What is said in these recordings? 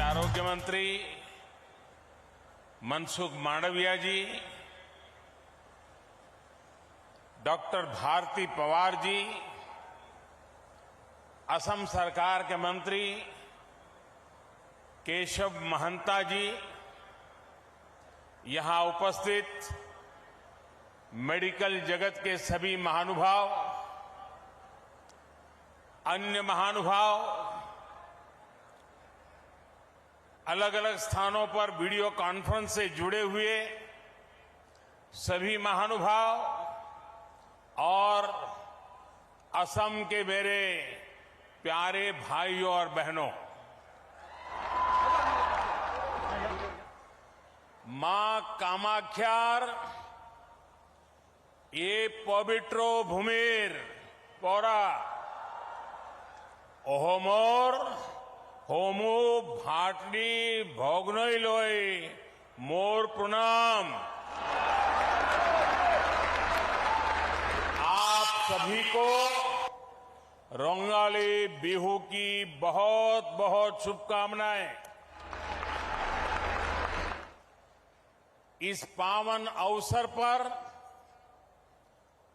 आरोग्य मंत्री मनसुख मांडविया जी, डॉक्टर भारती पवार जी, असम सरकार के मंत्री केशव महंता जी, यहां उपस्थित मेडिकल जगत के सभी महानुभाव, अन्य महानुभाव, अलग अलग स्थानों पर वीडियो कॉन्फ्रेंस से जुड़े हुए सभी महानुभाव और असम के मेरे प्यारे भाइयों और बहनों, मां कामाख्यार ये पवित्रो भूमिर पौरा ओहोमोर होमो भाटनी भोगनोई लोई मोर प्रणाम। आप सभी को रोंगाली बिहू की बहुत बहुत शुभकामनाएं। इस पावन अवसर पर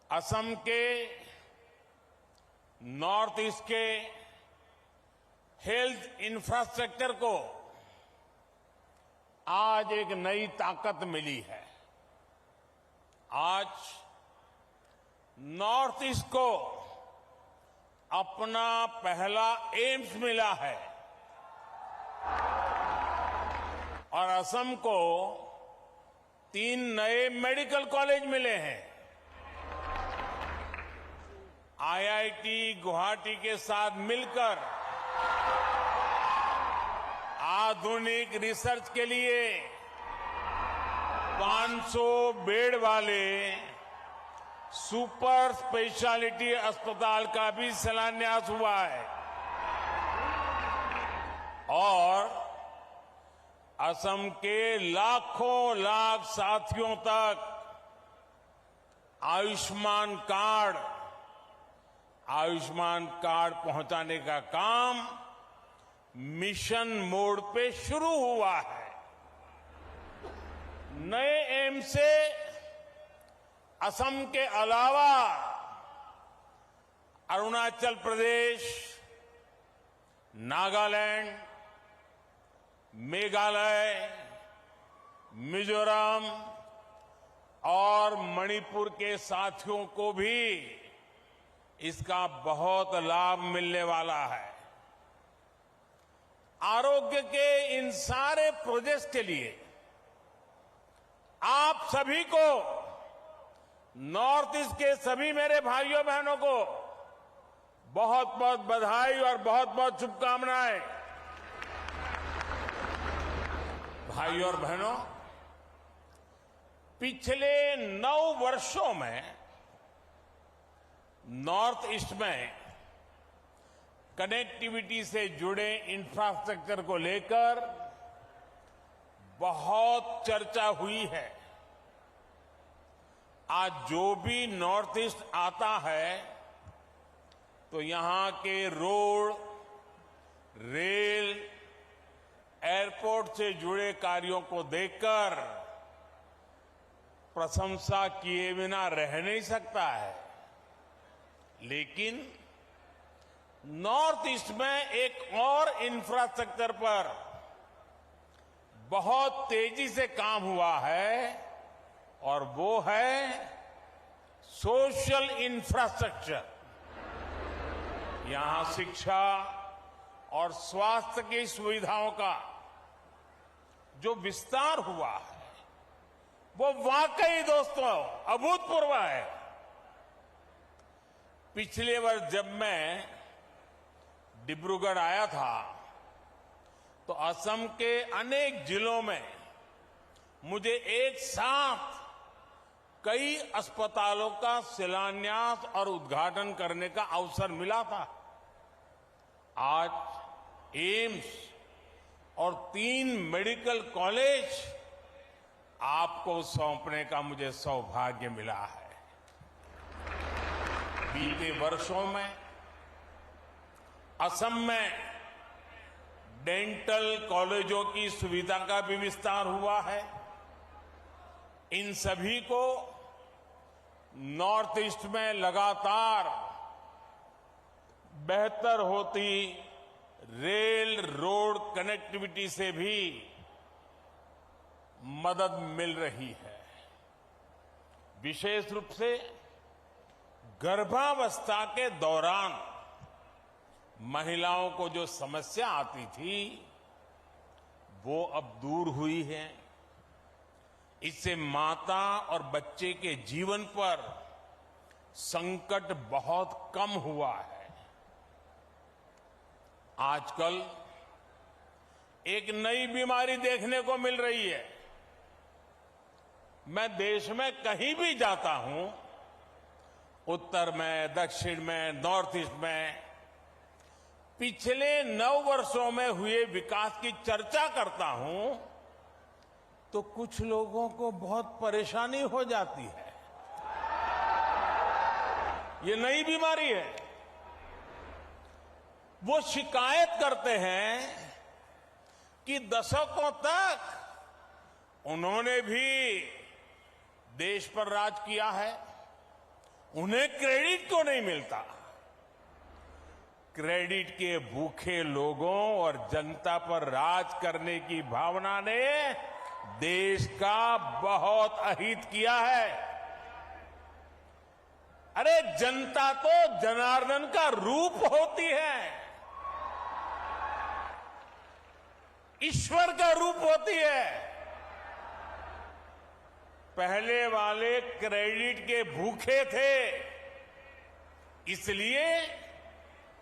असम के नॉर्थ ईस्ट के हेल्थ इंफ्रास्ट्रक्चर को आज एक नई ताकत मिली है। आज नॉर्थ ईस्ट को अपना पहला एम्स मिला है और असम को 3 नए मेडिकल कॉलेज मिले हैं। आईआईटी गुवाहाटी के साथ मिलकर आधुनिक रिसर्च के लिए 500 बेड वाले सुपर स्पेशलिटी अस्पताल का भी शिलान्यास हुआ है और असम के लाखों लाख साथियों तक आयुष्मान कार्ड पहुंचाने का काम मिशन मोड पे शुरू हुआ है। नए एम्स से असम के अलावा अरुणाचल प्रदेश, नागालैंड, मेघालय, मिजोरम और मणिपुर के साथियों को भी इसका बहुत लाभ मिलने वाला है। आरोग्य के इन सारे प्रोजेक्ट्स के लिए आप सभी को, नॉर्थ ईस्ट के सभी मेरे भाइयों बहनों को बहुत बहुत बधाई और बहुत बहुत शुभकामनाएं। भाइयों और बहनों, पिछले 9 वर्षों में नॉर्थ ईस्ट में कनेक्टिविटी से जुड़े इंफ्रास्ट्रक्चर को लेकर बहुत चर्चा हुई है। आज जो भी नॉर्थ ईस्ट आता है तो यहां के रोड, रेल, एयरपोर्ट से जुड़े कार्यों को देखकर प्रशंसा किए बिना रह नहीं सकता है। लेकिन नॉर्थ ईस्ट में एक और इंफ्रास्ट्रक्चर पर बहुत तेजी से काम हुआ है और वो है सोशल इंफ्रास्ट्रक्चर। यहां शिक्षा और स्वास्थ्य की सुविधाओं का जो विस्तार हुआ है वो वाकई दोस्तों अभूतपूर्व है। पिछले वर्ष जब मैं डिब्रूगढ़ आया था तो असम के अनेक जिलों में मुझे एक साथ कई अस्पतालों का शिलान्यास और उद्घाटन करने का अवसर मिला था। आज एम्स और 3 मेडिकल कॉलेज आपको सौंपने का मुझे सौभाग्य मिला है। बीते वर्षों में असम में डेंटल कॉलेजों की सुविधा का भी विस्तार हुआ है। इन सभी को नॉर्थ ईस्ट में लगातार बेहतर होती रेल रोड कनेक्टिविटी से भी मदद मिल रही है। विशेष रूप से गर्भावस्था के दौरान महिलाओं को जो समस्या आती थी वो अब दूर हुई है। इससे माता और बच्चे के जीवन पर संकट बहुत कम हुआ है। आजकल एक नई बीमारी देखने को मिल रही है। मैं देश में कहीं भी जाता हूं, उत्तर में, दक्षिण में, नॉर्थ ईस्ट में, पिछले 9 वर्षों में हुए विकास की चर्चा करता हूं तो कुछ लोगों को बहुत परेशानी हो जाती है। ये नई बीमारी है। वो शिकायत करते हैं कि दशकों तक उन्होंने भी देश पर राज किया है, उन्हें क्रेडिट क्यों नहीं मिलता। क्रेडिट के भूखे लोगों और जनता पर राज करने की भावना ने देश का बहुत अहित किया है। अरे जनता तो जनार्दन का रूप होती है, ईश्वर का रूप होती है। पहले वाले क्रेडिट के भूखे थे, इसलिए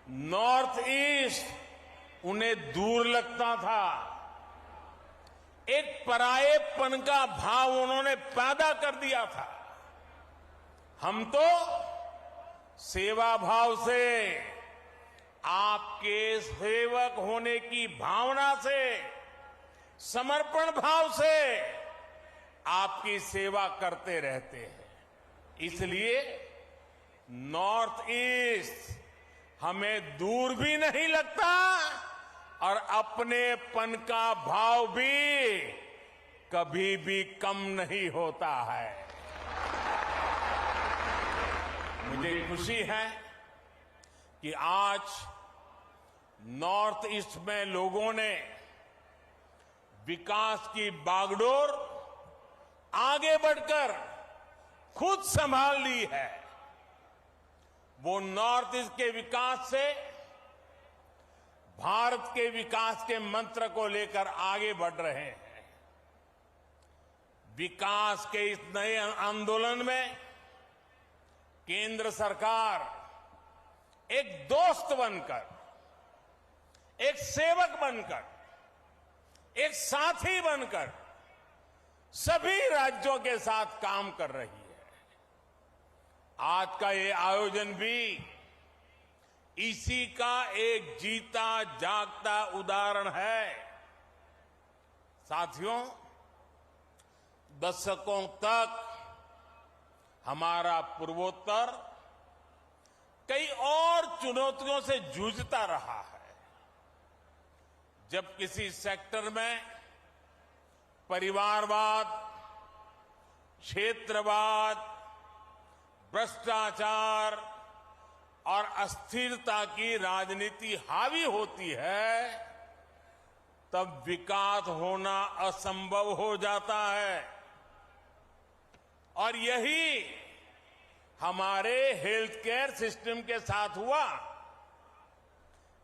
नॉर्थ ईस्ट उन्हें दूर लगता था। एक परायेपन का भाव उन्होंने पैदा कर दिया था। हम तो सेवा भाव से, आपके सेवक होने की भावना से, समर्पण भाव से आपकी सेवा करते रहते हैं। इसलिए नॉर्थ ईस्ट हमें दूर भी नहीं लगता और अपनेपन का भाव भी कभी भी कम नहीं होता है। मुझे खुशी है कि आज नॉर्थ ईस्ट में लोगों ने विकास की बागडोर आगे बढ़कर खुद संभाल ली है। वो नॉर्थ ईस्ट के विकास से भारत के विकास के मंत्र को लेकर आगे बढ़ रहे हैं। विकास के इस नए आंदोलन में केंद्र सरकार एक दोस्त बनकर, एक सेवक बनकर, एक साथी बनकर सभी राज्यों के साथ काम कर रही है। आज का ये आयोजन भी इसी का एक जीता जागता उदाहरण है। साथियों, दशकों तक हमारा पूर्वोत्तर कई और चुनौतियों से जूझता रहा है। जब किसी सेक्टर में परिवारवाद, क्षेत्रवाद, भ्रष्टाचार और अस्थिरता की राजनीति हावी होती है, तब विकास होना असंभव हो जाता है। और यही हमारे हेल्थ केयर सिस्टम के साथ हुआ।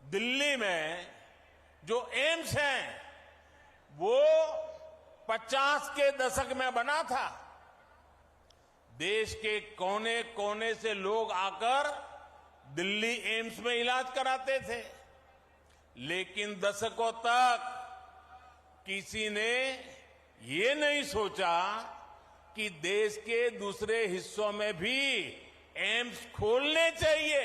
दिल्ली में जो एम्स है वो 50 के दशक में बना था। देश के कोने कोने से लोग आकर दिल्ली एम्स में इलाज कराते थे, लेकिन दशकों तक किसी ने ये नहीं सोचा कि देश के दूसरे हिस्सों में भी एम्स खोलने चाहिए।